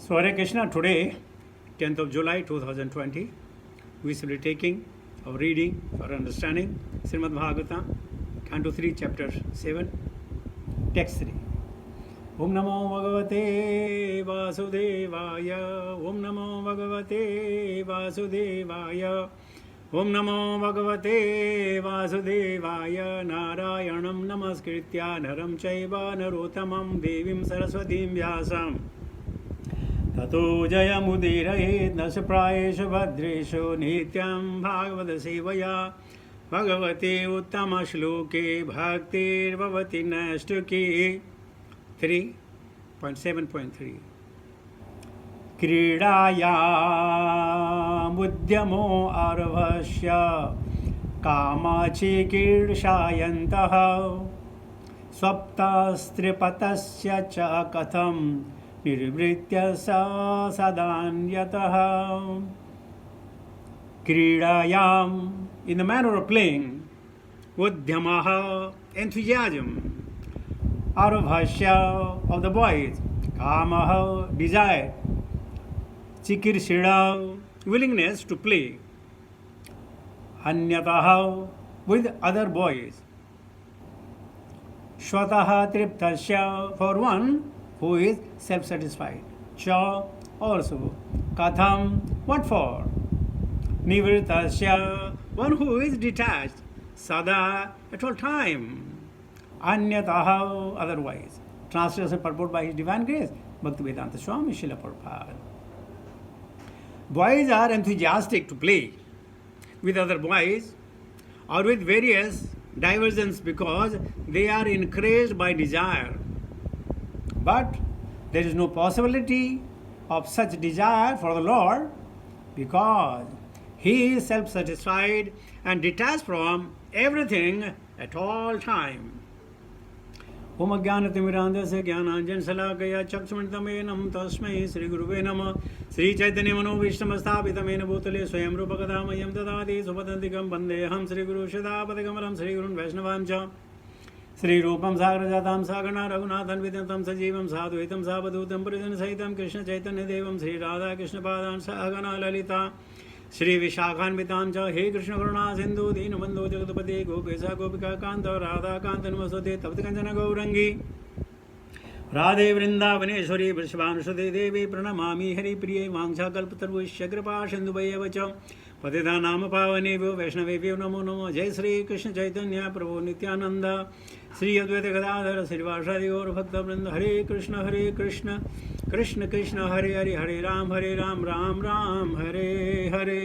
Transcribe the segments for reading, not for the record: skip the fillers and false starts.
So Hare Krishna, today, 10th of July 2020, we shall be taking our reading for understanding Srimad Bhagavatam, Canto 3, Chapter 7, Text 3. Om Namo Bhagavate Vasudevaya, Om Namo Bhagavate Vasudevaya, Om Namo Bhagavate Vasudevaya, Narayanam Namaskritya Naram Chaiva Narottamam Devim Saraswatim Vyasam ततो जयमुदीरयेत् नशप्रायेषु भद्रेषु नित्यं भागवतसेवया भगवते उत्तमश्लोके भक्तिर्भवति नैष्ठिकी 3.7.3 क्रीडायामुद्यमो आरभस्य कामचिकीर्षायन्तः स्वप्तस्त्रिपतस्य च कथं निर्वृत्य सदान्यतः क्रीडायाम in the manner of playing udyamaha enthusiasm arabhasya of the boys kamaha desire chikirshida willingness to play anyataha with other boys shvataha triptasya for one who is self-satisfied. Cha also. Katham, what for? Nivritasya, one who is detached. Sada, at all time. Anyataha, otherwise. Translation purport by His Divine Grace, Bhaktivedanta Swami Srila Prabhupada. Boys are enthusiastic to play with other boys or with various diversions because they are encouraged by desire. But there is no possibility of such desire for the Lord because He is self-satisfied and detached from everything at all time. Om Ajnanatimirandasya Jnananjana Salakaya Chakshmanitamena Tasmai Sri Guruve Namah Sri Chaitanya Mano Vishnamasthapitamena Bhutale Swayam Rupakadamayam Dadati Supatantikam Bandeham Sri Guru Shadapadakamaram Sri Gurun Vaishnavam Cha Shri रूपम सागर जाताम सागना रघुनाथन विदंतम सजीवम साधुहितम सावधूतम परिजन सहितम कृष्ण चैतन्य देवम श्री राधा कृष्ण पादान सहगना ललिता श्री विशाखान्वितां च हे कृष्ण करुणा सिंधु दीनबंधो जगतपते गोपेशा गोपिका कांत राधा कांत नमस्ते तप्त कंचन गौरंगी राधे वृंदावनेश्वरी वृषभानुसुते देवी प्रणमामि हरिप्रिये वाञ्छाकल्पतरुश्च कृपा सिन्धुभैव च पतिता नाम पावनेभ्यो वैष्णवेभ्यो नमो नमो जय श्री कृष्ण चैतन्य प्रभु नित्यानंद श्री अद्वैत गदाधर श्रीवासादि गौर भक्तवृंद हरे कृष्ण कृष्ण कृष्ण हरे हरे हरे राम राम राम हरे हरे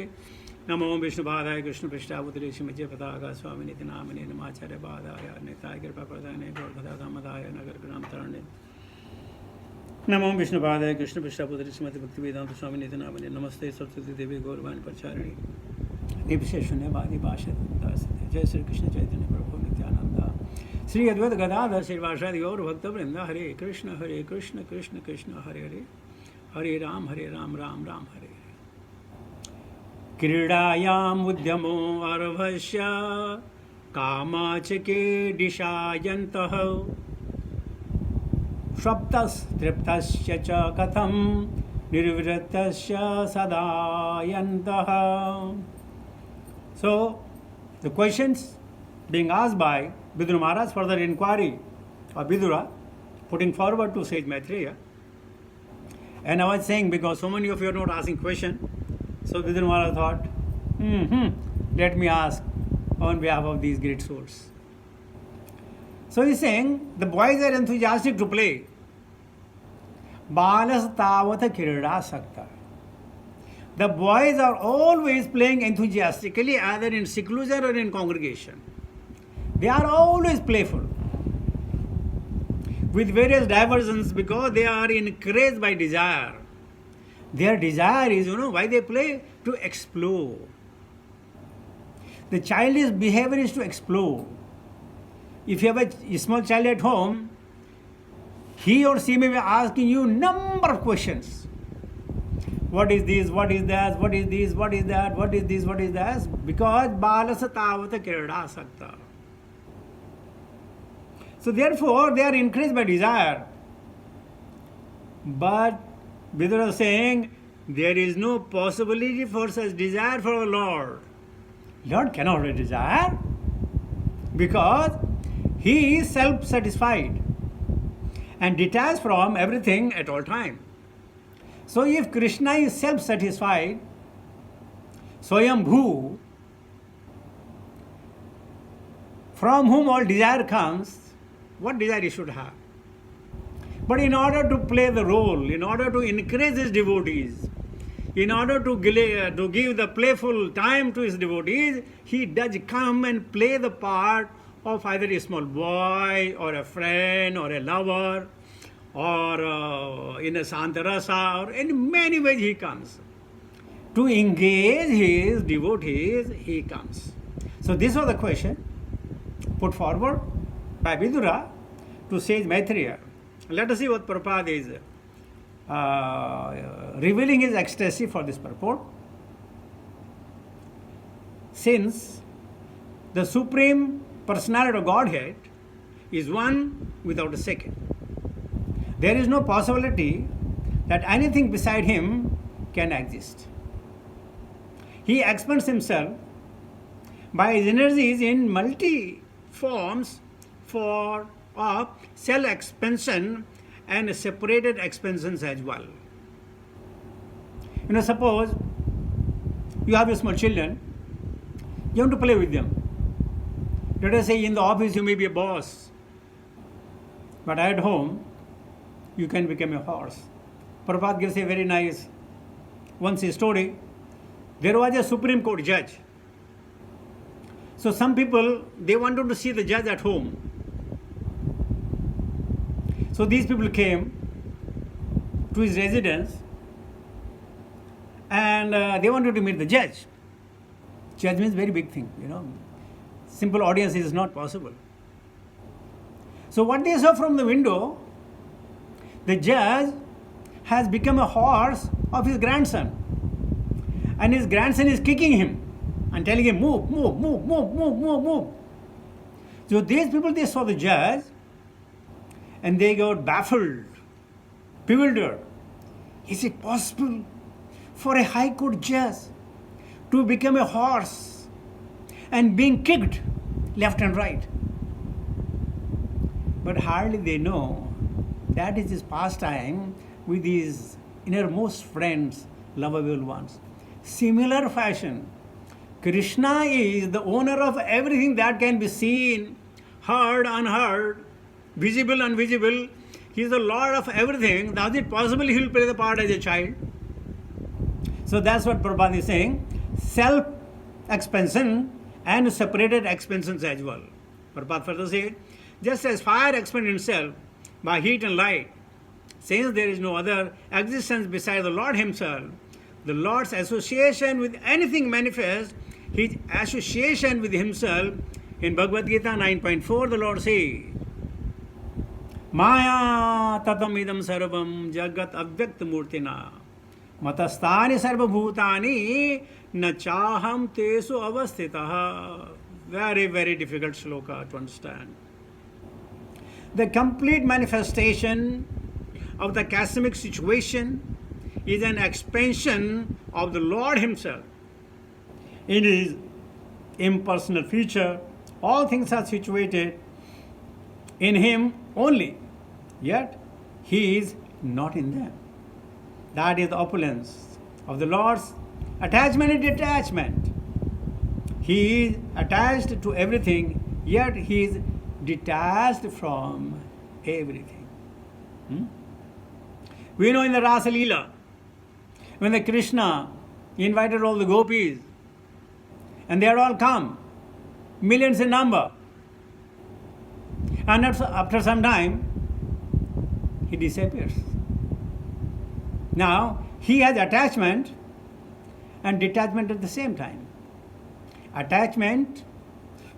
नमो विष्णुपादाय कृष्ण पृष्ठावतरे श्रीमज्जय पताका स्वामी निति नामिने नमाचार्य पादाय निताय कृपा प्रदाने गौरकथा दामदाय नगर ग्राम तरणे नमो विष्णुपादाय कृष्ण पृष्ठावतरे श्रीमति भक्तिवेदांत स्वामी निति नामिने नमस्ते सरस्वती देवी गौरवाणी प्रचारिणी निविशेष शून्यवादी भाषा जय श्री कृष्ण चैतन्य प्रभु नित्यानंद श्री अद्वैत गदाधर श्रीवासादि गौर भक्तवृंद हरे कृष्ण कृष्ण कृष्ण हरे हरे हरे राम राम हरे हरे क्रीडायाम उद्यमो आरभस्य कामाचिके दिशायन्तः स्वप्तस्तृप्तस्य च कथं निर्वृत्तस्य सदायन्तः. So the questions being asked by Vidura Maharaj, further inquiry of Vidura putting forward to Sage Maitreya. And I was saying, because so many of you are not asking question, so Vidura Maharaj thought, let me ask on behalf of these great souls. So he's saying, the boys are enthusiastic to play. Balas tavata kirida sakta. The boys are always playing enthusiastically, either in seclusion or in congregation. They are always playful with various diversions because they are encouraged by desire. Their desire is, why they play? To explore. The childish behavior is to explore. If you have a small child at home, he or she may be asking you number of questions. What is this? What is that? What is this? What is that? What is this? What is that? Because balasa tavata kirada sakta. So therefore, they are increased by desire. But Vidura is saying, there is no possibility for such desire for our Lord. Lord cannot have desire because He is self-satisfied and detached from everything at all time. So if Krishna is self-satisfied, Swayambhu, from whom all desire comes, what desire he should have? But in order to play the role, in order to encourage his devotees, in order to give the playful time to his devotees, he does come and play the part of either a small boy or a friend or a lover or in a Santarasa, or in many ways he comes. To engage his devotees, he comes. So this was the question put forward by Vidura to sage Maitreya. Let us see what Prabhupada is revealing his ecstasy for this purport. Since the Supreme Personality of Godhead is one without a second, there is no possibility that anything beside him can exist. He expands himself by his energies in multi forms for of self-expansion and separated expansions as well. Suppose you have small children, you want to play with them. Let us say in the office you may be a boss, but at home you can become a horse. Prabhupada gives a very nice once a story. There was a Supreme Court judge. So some people, they wanted to see the judge at home. So these people came to his residence and they wanted to meet the judge. Judge means very big thing, Simple audience is not possible. So what they saw from the window, the judge has become a horse of his grandson. And his grandson is kicking him and telling him, move, move, move, move, move, move, move. So these people, they saw the judge and they got baffled, bewildered. Is it possible for a high court judge to become a horse and being kicked left and right? But hardly they know that is his pastime with his innermost friends, lovable ones. Similar fashion, Krishna is the owner of everything that can be seen, heard, unheard, visible, invisible. He is the Lord of everything. How is it possible he will play the part as a child? So that's what Prabhupada is saying. Self-expansion and separated expansions as well. Prabhupada further says, just as fire expands itself by heat and light, since there is no other existence beside the Lord himself, the Lord's association with anything manifests his association with himself. In Bhagavad Gita 9.4, the Lord says, Maya tatam idam sarvam jagat avyakt murtina matastani sarvabhutani nachaham tesu avastitaha. Very, very difficult shloka to understand. The complete manifestation of the cosmic situation is an expansion of the Lord himself. In his impersonal feature, all things are situated in him only, yet he is not in them. That is the opulence of the Lord's attachment and detachment. He is attached to everything, yet he is detached from everything. We know in the Rasa Leela, when the Krishna invited all the gopis, and they had all come, millions in number. And after some time, he disappears. Now, he has attachment and detachment at the same time. Attachment,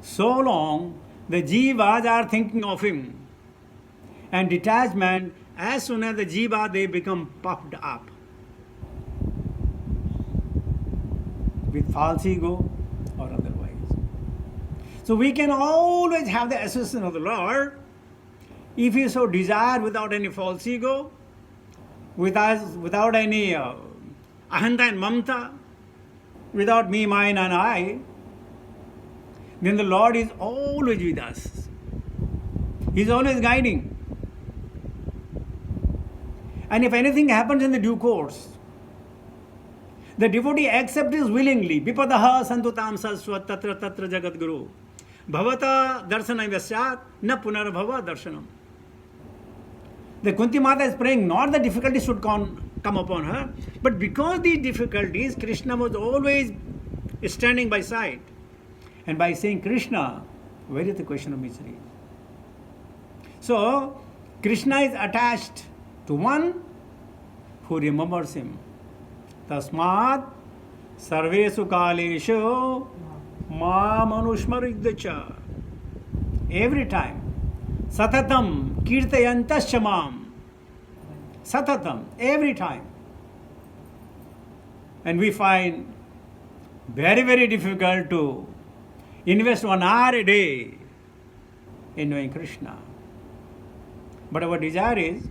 so long the jivas are thinking of him. And detachment, as soon as the jiva, they become puffed up with false ego or otherwise. So we can always have the association of the Lord if we so desire without any false ego, without any ahanta and mamta, without me, mine, and I, then the Lord is always with us. He is always guiding. And if anything happens in the due course, the devotee accepts this willingly. Vipadaha santutam saswat tatra tatra jagat guru. Bhavata darsana vyasat na punarbhava darshanam. The Kunti Mata is praying not the difficulties should come upon her, but because these difficulties, Krishna was always standing by side. And by saying Krishna, where is the question of misery? So, Krishna is attached to one who remembers him. Tasmat sarvesu kaleshu ma manushmaridcha. Every time. Satatam kirtayantasya mam. Satatam. Every time. And we find very, very difficult to invest 1 hour a day in knowing Krishna. But our desire is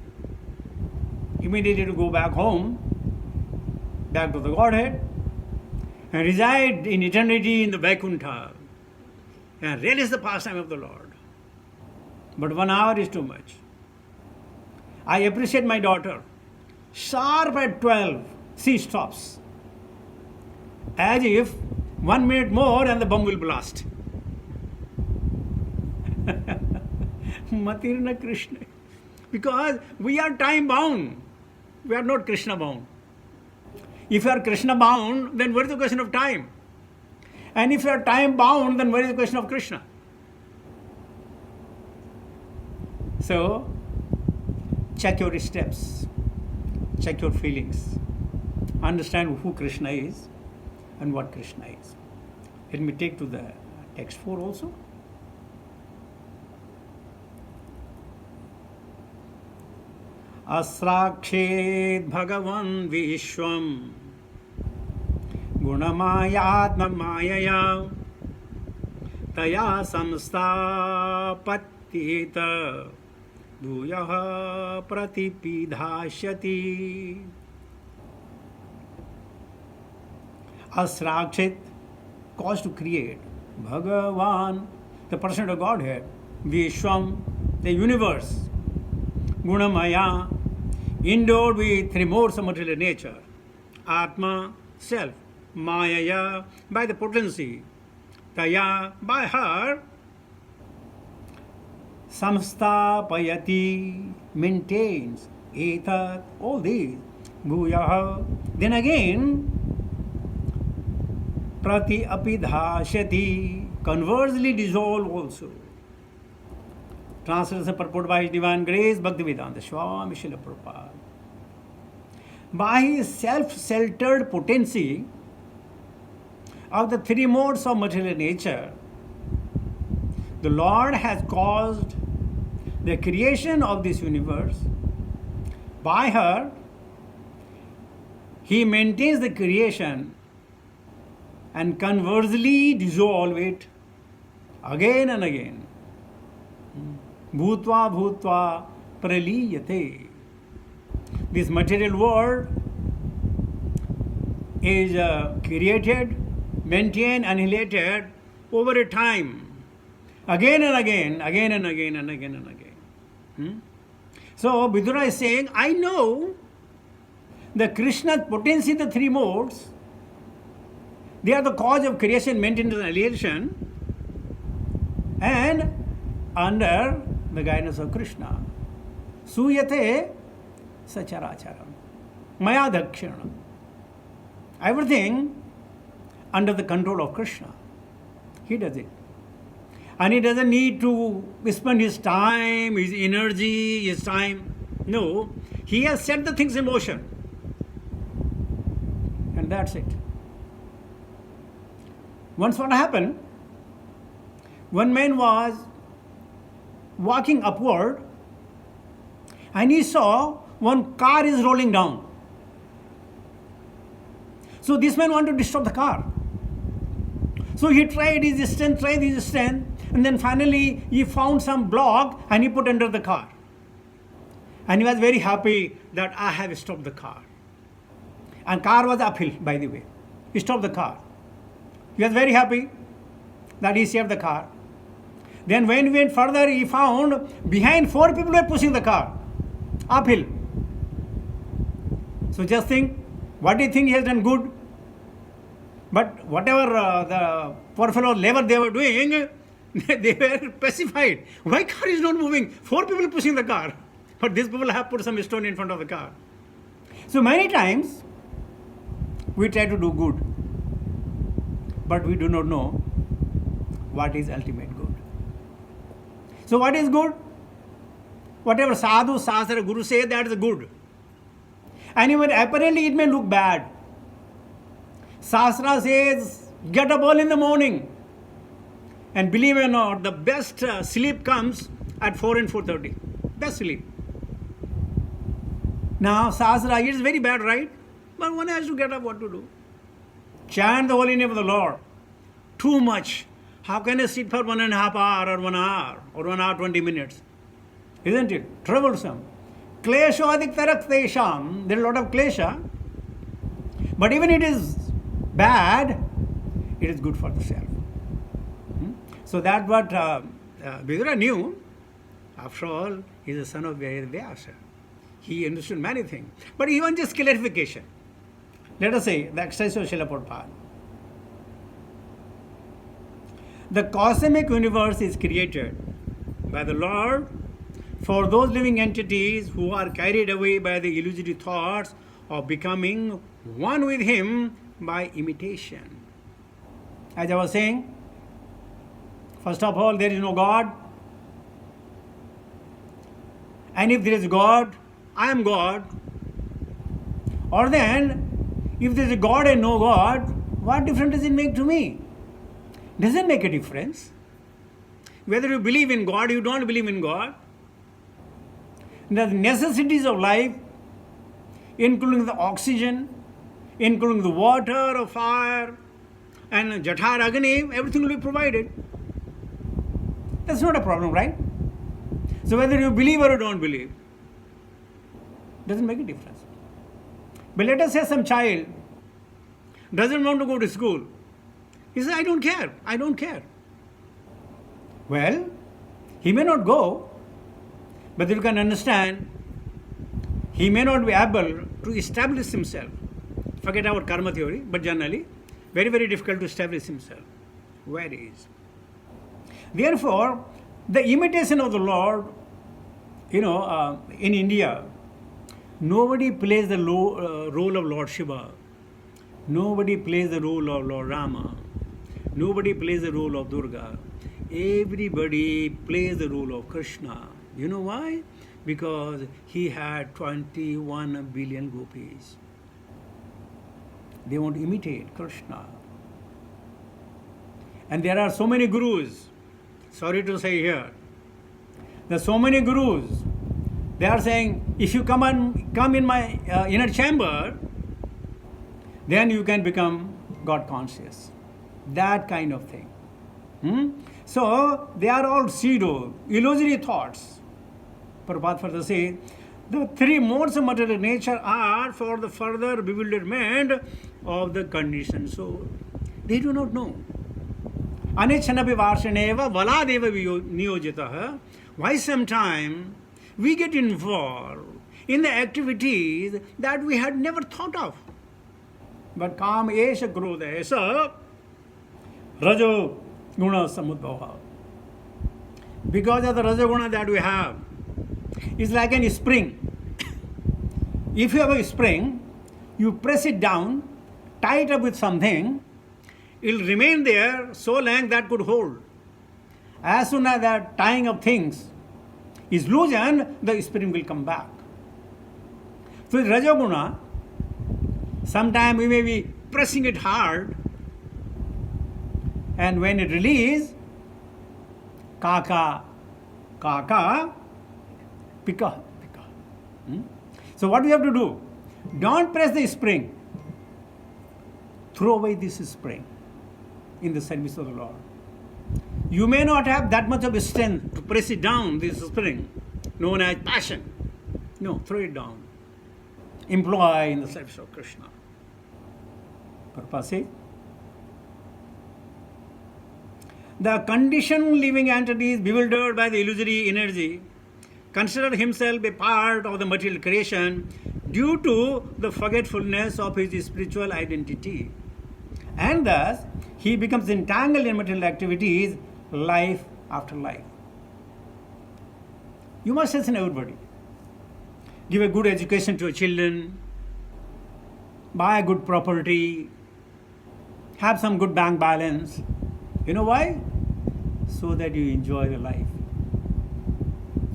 immediately to go back home, back to the Godhead, and reside in eternity in the Vaikuntha and relish the pastime of the Lord. But 1 hour is too much. I appreciate my daughter. Sharp at 12, she stops. As if 1 minute more and the bomb will blast. Matirna Krishna. Because we are time bound. We are not Krishna bound. If you are Krishna bound, then where is the question of time? And if you are time bound, then where is the question of Krishna? So, check your steps, check your feelings, understand who Krishna is and what Krishna is. Let me take to the text 4 also. Asrakshet Bhagavan Vishwam Gunamaya Mayaya Taya Samstapatita Bhuyaha Pratipidhashyati. Asrakshet, cause to create. Bhagavan, the person of Godhead. Vishwam, the universe. Gunamaya, endowed with 3 modes of material nature. Atma, self. Mayaya, by the potency. Taya, by her. Samstapayati, maintains. Etat, all these. Bhuyaha, then again, Prati apidhashyati, conversely dissolve also. Translation purport by His Divine Grace, Bhaktivedanta Swami Srila Prabhupada. By His self-sheltered potency of the 3 modes of material nature, the Lord has caused the creation of this universe. By her, He maintains the creation and conversely dissolve it again and again. Bhutva bhutva praliyate. This material world is created, maintained, annihilated over a time. Again and again, again and again and again and again. So Vidura is saying, I know the Krishna's potency, the 3 modes, they are the cause of creation, maintenance, and annihilation, and under the guidance of Krishna. Suyate sacharacharam. Maya dakshinam. Everything under the control of Krishna. He does it. And he doesn't need to spend his time, his energy, his time. No, he has set the things in motion. And that's it. Once what happened, one man was walking upward and he saw one car is rolling down. So this man wanted to stop the car. So he tried his strength, and then finally he found some block and he put under the car. And he was very happy that I have stopped the car. And car was uphill, by the way. He stopped the car. He was very happy that he saved the car. Then when he went further, he found behind 4 people were pushing the car uphill. So just think, what do you think he has done good? But whatever the poor fellow labor they were doing, they were pacified. Why car is not moving? 4 people pushing the car. But these people have put some stone in front of the car. So many times, we try to do good. But we do not know what is ultimate good. So what is good? Whatever sadhu, sastra, guru say, that is good. And even apparently it may look bad. Sastra says, get up early in the morning. And believe it or not, the best sleep comes at 4 and 4:30. Best sleep. Now, Sastra, it is very bad, right? But one has to get up, what to do? Chant the holy name of the Lord. Too much. How can I sit for 1.5 hours or 1 hour or 1 hour 20 minutes? Isn't it? Troublesome. Klesho adik tarak tesham. There is a lot of klesha. But even it is bad, it is good for the self. So that's what Vidura knew. After all, he is the son of Vyasa. He understood many things. But even just clarification. Let us say the exercise of Srila Prabhupada. The cosmic universe is created by the Lord for those living entities who are carried away by the illusory thoughts of becoming one with Him by imitation. As I was saying, first of all, there is no God. And if there is God, I am God. Or then, if there is a God and no God, what difference does it make to me? Doesn't make a difference. Whether you believe in God, you don't believe in God. The necessities of life, including the oxygen, including the water or fire, and Jathar Agni, everything will be provided. That's not a problem, right? So whether you believe or you don't believe, doesn't make a difference. But let us say some child doesn't want to go to school. He says, I don't care. I don't care. Well, he may not go, but you can understand, he may not be able to establish himself. Forget our karma theory, but generally, very, very difficult to establish himself. Where is? Therefore, the imitation of the Lord, in India, nobody plays the role of Lord Shiva. Nobody plays the role of Lord Rama. Nobody plays the role of Durga. Everybody plays the role of Krishna. You know why? Because he had 21 billion gopis. They want to imitate Krishna. And there are so many gurus. Sorry to say here. There are so many gurus. They are saying, if you come in my inner chamber, then you can become God conscious. That kind of thing. So they are all pseudo, illusory thoughts. Prabhupada further say, the 3 modes of material nature are for the further bewilderment of the condition. So they do not know. Anechanapi varshaneva valadeva niyojitaha. Why sometime we get involved in the activities that we had never thought of. But kam esha krodha esa rajo guna samudbhava. Because of the rajo guna that we have, it's like a spring. If you have a spring, you press it down, tie it up with something, it will remain there so long that could hold. As soon as that tying of things is loosened, the spring will come back. So Rajoguna, sometimes we may be pressing it hard, and when it releases, kaka, pika. So what we have to do? Don't press the spring. Throw away this spring in the service of the Lord. You may not have that much of strength to press it down, this spring, known as passion. No, throw it down. Employ in the service of Krishna. Prabhupada says, the conditioned living entity is bewildered by the illusory energy, consider himself a part of the material creation due to the forgetfulness of his spiritual identity. And thus, he becomes entangled in material activities, life after life. You must listen everybody. Give a good education to your children, buy a good property, have some good bank balance. You know why? So that you enjoy the life.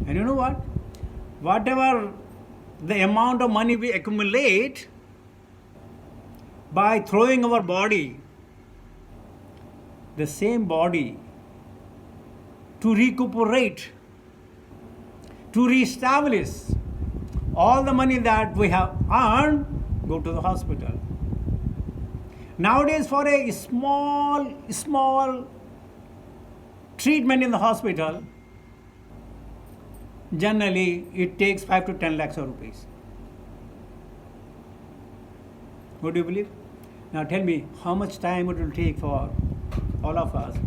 And you know what? Whatever the amount of money we accumulate by throwing our body, the same body, to recuperate, to reestablish all the money that we have earned, go to the hospital. Nowadays, for a small treatment in the hospital, generally it takes 5 to 10 lakhs of rupees. What do you believe? Now tell me, how much time it will take for all of us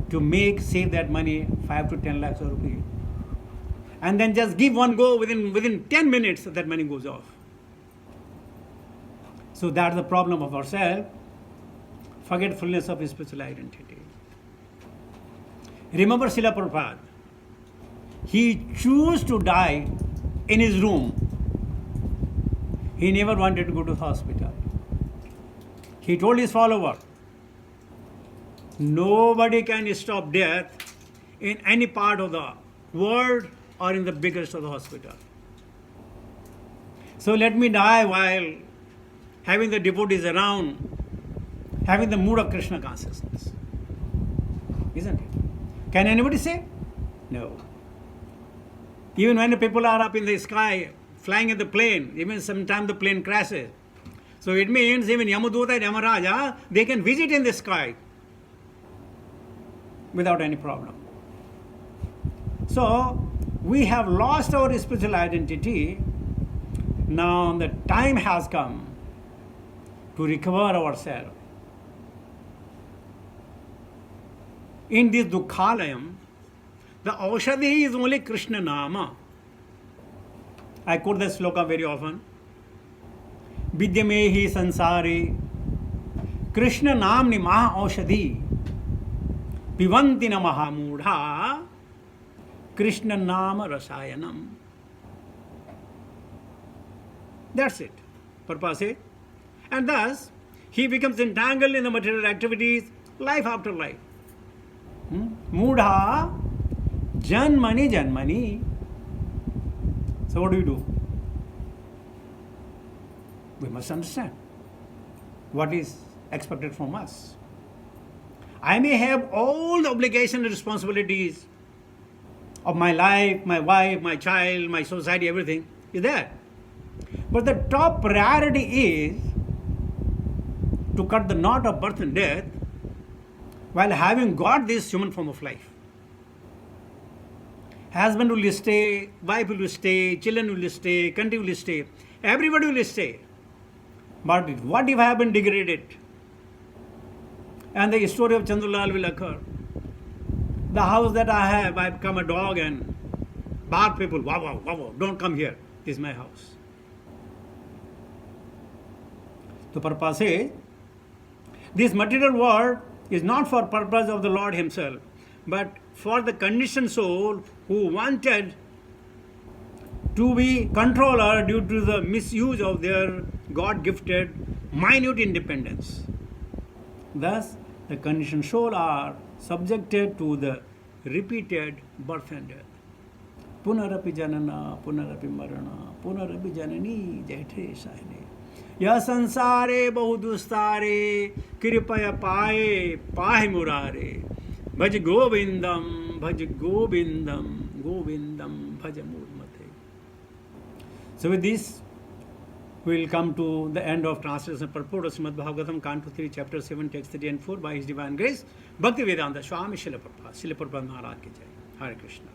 to save that money, 5 to 10 lakhs of rupees, and then just give one go, within 10 minutes that money goes off. So that's the problem of ourselves, forgetfulness of spiritual identity. Remember Srila Prabhupada, he chose to die in his room. He never wanted to go to the hospital. He told his follower, nobody can stop death in any part of the world or in the biggest of the hospital. So let me die while having the devotees around, having the mood of Krishna consciousness. Isn't it? Can anybody say? No. Even when the people are up in the sky, flying in the plane, even sometimes the plane crashes. So it means even Yamadutta and Yamaraja, they can visit in the sky without any problem. So we have lost our spiritual identity. Now the time has come to recover ourselves. In this Dukhalayam, the Aushadhi is only Krishna Nama. I quote the sloka very often. Vidyamehi sansare Krishna namni maha aushadhi pivanti na mahamudha Krishna nama rasayanam. That's it. Prabhupada said. And thus, he becomes entangled in the material activities, life after life. Mudha janmani janmani. So what do? We must understand what is expected from us. I may have all the obligations and responsibilities of my life, my wife, my child, my society, everything is there. But the top priority is to cut the knot of birth and death while having got this human form of life. Husband will stay, wife will stay, children will stay, country will stay, everybody will stay. But what if I have been degraded? And the story of Chandulal will occur. The house that I have, I become a dog and bark people, wow, wow, wow, wow, don't come here. This is my house. So Prabhupada says, this material world is not for purpose of the Lord himself, but for the conditioned soul who wanted to be controller due to the misuse of their God-gifted minute independence. Thus, the conditioned soul are subjected to the repeated birth and death. Punarapi janana, punarapi marana, punarapi janani jaithe sahine. Ya sansare bahudustare, kiripaya paye, pahe murare. Bhaj govindam, govindam, bhaj murmate. So with this, we will come to the end of translation purport of Srimad Bhagavatam, Canto 3, Chapter 7, Text 3 and 4 by His Divine Grace, Bhakti Vedanta Swami Srila Prabhupada. Srila Prabhupada Maharaj ki jai. Hare Krishna.